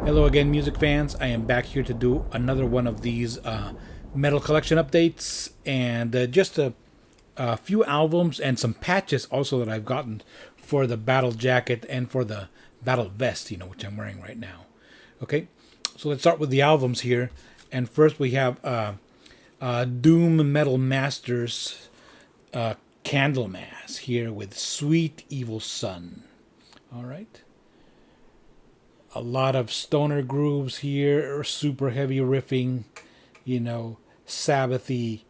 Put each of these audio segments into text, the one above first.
Hello again, music fans. I am back here to do another one of these metal collection updates and just a few albums and some patches also that I've gotten for the battle jacket and for the battle vest, which I'm wearing right now. Okay, so let's start with the albums here. And first we have Doom Metal Masters Candlemass here with Sweet Evil Sun. All right. A lot of stoner grooves here, super heavy riffing, Sabbathy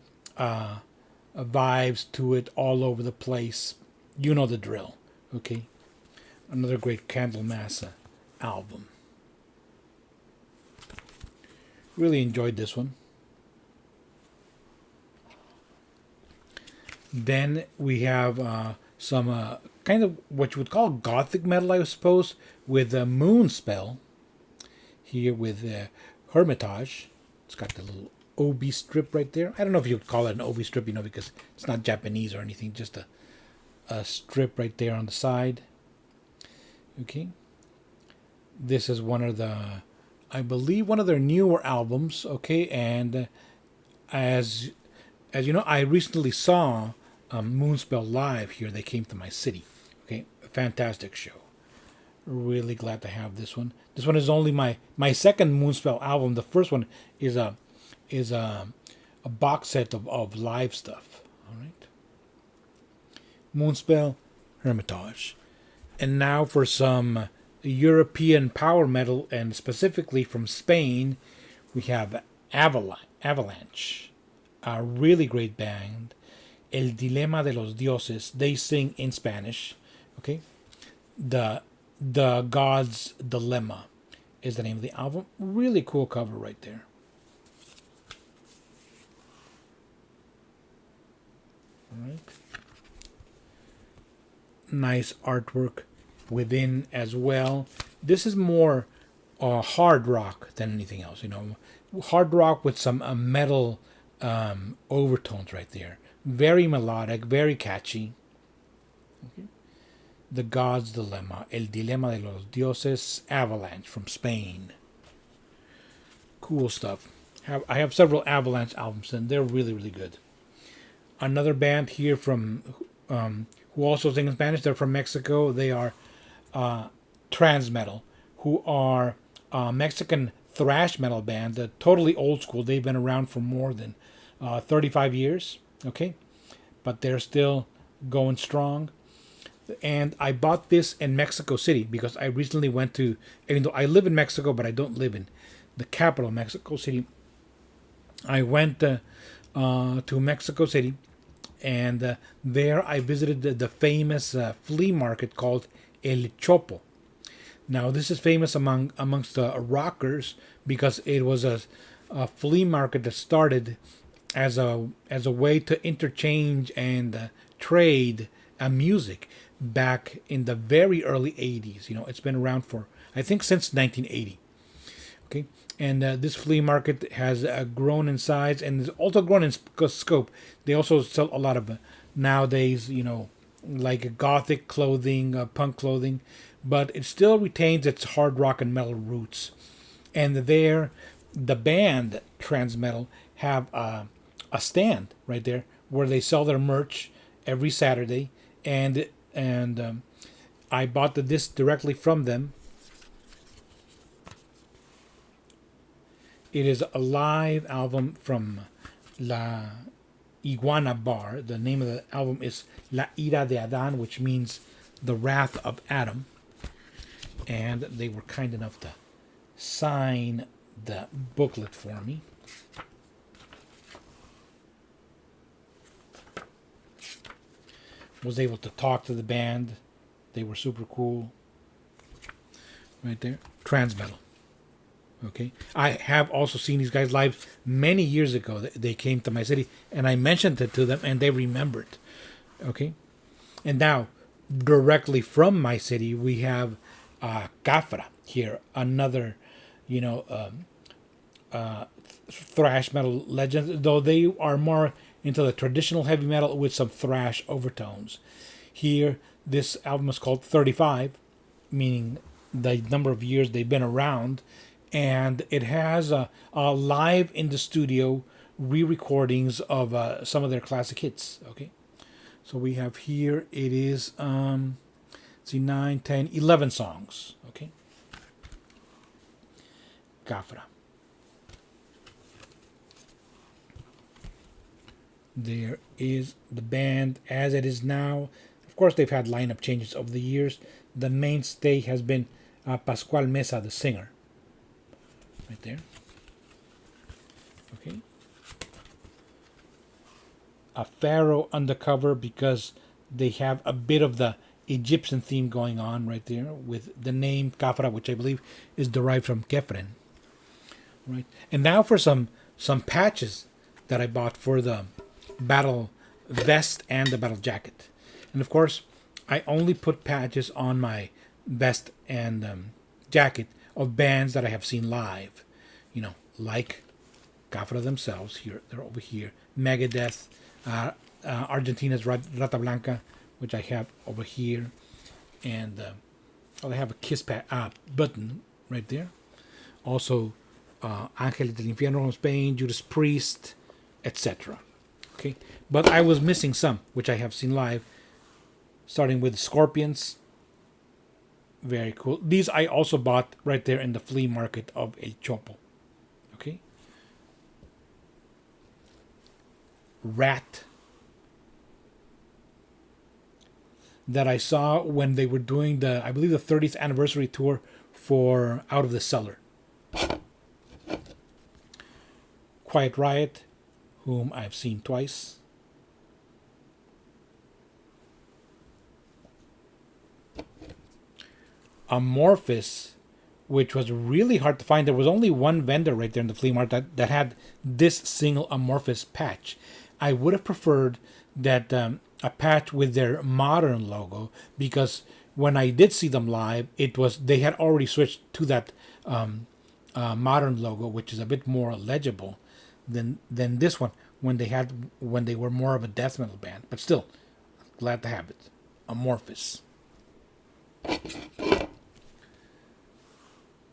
vibes to it all over the place. You know the drill, okay? Another great Candlemass album. Really enjoyed this one. Then we have some kind of what you would call gothic metal, I suppose, with Moonspell here with Hermitage. It's got the little OB strip right there. I don't know if you would call it an OB strip, because it's not Japanese or anything, just a strip right there on the side. Okay. This is I believe one of their newer albums, okay, and as you know, I recently saw Moonspell live here. They came to my city. Okay, a fantastic show. Really glad to have this one. This one is only my second Moonspell album. The first one is a box set of live stuff. All right. Moonspell, Hermitage, and now for some European power metal, and specifically from Spain, we have Avalanch, a really great band. El Dilema de los Dioses. They sing in Spanish. Okay, the God's Dilemma is the name of the album. Really cool cover right there. All right. Nice artwork within as well. This is more hard rock than anything else. Hard rock with some metal overtones right there. Very melodic, very catchy. Okay. The God's Dilemma, El Dilema de los Dioses, Avalanche from Spain. Cool stuff. I have several Avalanche albums, and they're really, really good. Another band here from who also sing in Spanish. They're from Mexico. They are Transmetal, who are a Mexican thrash metal band, totally old school. They've been around for more than 35 years. Okay, but they're still going strong. And I bought this in Mexico City because I recently went to, even though I live in Mexico, but I don't live in the capital, Mexico City. I went to Mexico City, and there I visited the famous flea market called El Chopo. Now, this is famous amongst the rockers because it was a flea market that started as a way to interchange and trade music back in the very early 80s. It's been around for, I think, since 1980. Okay, and this flea market has grown in size and has also grown in scope. They also sell a lot of nowadays, like gothic clothing, punk clothing, but it still retains its hard rock and metal roots. And there, the band Transmetal have a stand right there where they sell their merch every Saturday, and I bought the disc directly from them. It is a live album from La Iguana Bar. The name of the album is La Ira de Adán, which means the wrath of Adam. And they were kind enough to sign the booklet for me. Was able to talk to the band. They were super cool. Right there. Transmetal. Okay. I have also seen these guys live many years ago. They came to my city, and I mentioned it to them, and they remembered. Okay. And now, directly from my city, we have Khafra here. Another, thrash metal legend, though they are more into the traditional heavy metal with some thrash overtones. Here, this album is called 35, meaning the number of years they've been around, and it has a live in the studio re-recordings of some of their classic hits. Okay, so we have here, it is let's see, 9, 10, 11 songs. Okay, Khafra. There is the band as it is now. Of course, they've had lineup changes over the years. The mainstay has been Pascual Mesa, the singer. Right there. Okay. A pharaoh undercover, because they have a bit of the Egyptian theme going on right there with the name Khafra, which I believe is derived from Kefren. Right. And now for some patches that I bought for the battle vest and the battle jacket. And of course, I only put patches on my vest and jacket of bands that I have seen live. You know, like Khafra themselves. Here, they're over here. Megadeth, Argentina's Rata Blanca, which I have over here, and I have a Kiss button right there. Also, Ángeles del Infierno from Spain, Judas Priest, etc. Okay, but I was missing some, which I have seen live, starting with Scorpions. Very cool. These I also bought right there in the flea market of El Chopo. Okay. Rat. That I saw when they were doing I believe the 30th anniversary tour for Out of the Cellar. Quiet Riot, whom I've seen twice. Amorphous, which was really hard to find. There was only one vendor right there in the flea market that had this single Amorphous patch. I would have preferred that a patch with their modern logo, because when I did see them live, they had already switched to that modern logo, which is a bit more legible than this one when they were more of a death metal band. But still, glad to have it. Amorphous.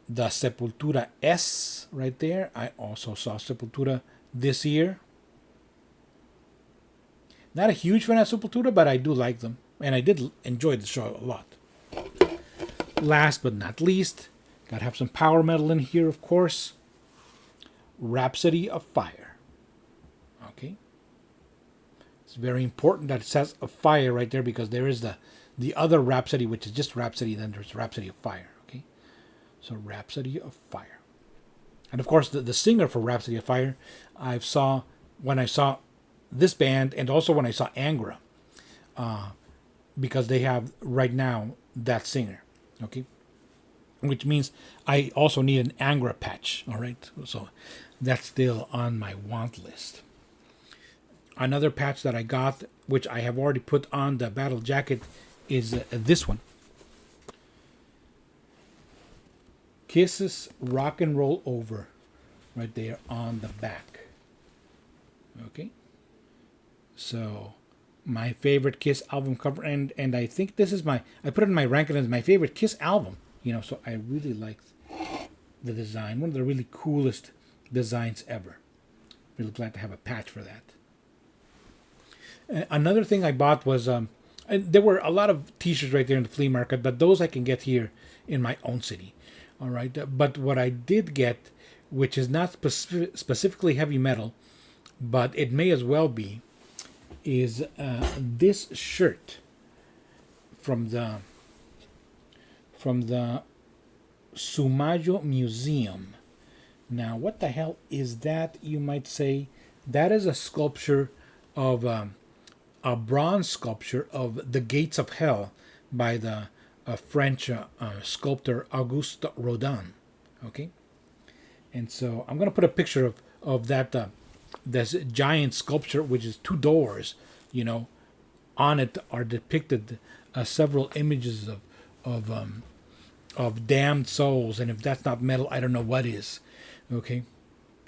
The Sepultura S right there. I also saw Sepultura this year. Not a huge fan of Sepultura, but I do like them. And I did enjoy the show a lot. Last but not least, gotta have some power metal in here, of course. Rhapsody of Fire. Okay. It's very important that it says of Fire right there, because there is the other Rhapsody, which is just Rhapsody, then there's Rhapsody of Fire. Okay. So Rhapsody of Fire. And of course, the singer for Rhapsody of Fire, when I saw this band, and also when I saw Angra, because they have right now that singer, okay, which means I also need an Angra patch. All right, so that's still on my want list. Another patch that I got, which I have already put on the battle jacket, is this one. Kiss's Rock and Roll Over, right there on the back. Okay. So, my favorite Kiss album cover, and I think this is I put it in my ranking as my favorite Kiss album, so I really like the design. One of the really coolest designs ever. Really glad to have a patch for that. Another thing I bought was, there were a lot of t-shirts right there in the flea market, but those I can get here in my own city. All right, but what I did get, which is not specifically heavy metal, but it may as well be, is this shirt from the Sumayo Museum. Now, what the hell is that, you might say? That is a sculpture of a bronze sculpture of the Gates of Hell by the French sculptor Auguste Rodin. Okay, and so I'm gonna put a picture of that. This giant sculpture, which is 2 doors, on it are depicted several images of damned souls, and if that's not metal, I don't know what is. Okay,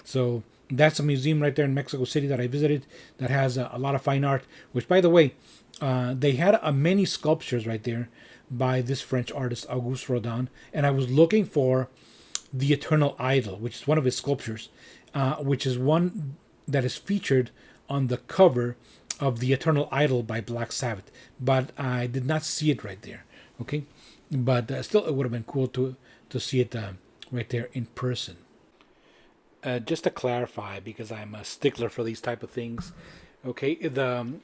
so that's a museum right there in Mexico City that I visited that has a lot of fine art. Which, by the way, they had many sculptures right there, by this French artist Auguste Rodin, and I was looking for the Eternal Idol, which is one of his sculptures, which is one that is featured on the cover of the Eternal Idol by Black Sabbath, but I did not see it right there. Okay, but still, it would have been cool to see it right there in person. Just to clarify, because I'm a stickler for these type of things. Okay, the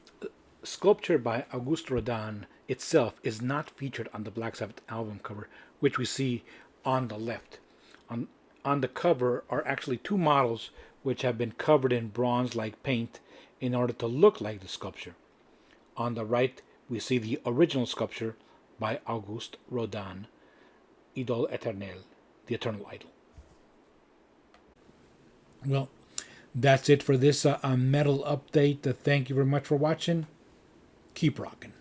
sculpture by Auguste Rodin itself is not featured on the Black Sabbath album cover, which we see on the left. On the cover are actually two models which have been covered in bronze-like paint in order to look like the sculpture. On the right, we see the original sculpture by Auguste Rodin, Idole Eternelle, the Eternal Idol. Well, that's it for this metal update. Thank you very much for watching. Keep rocking.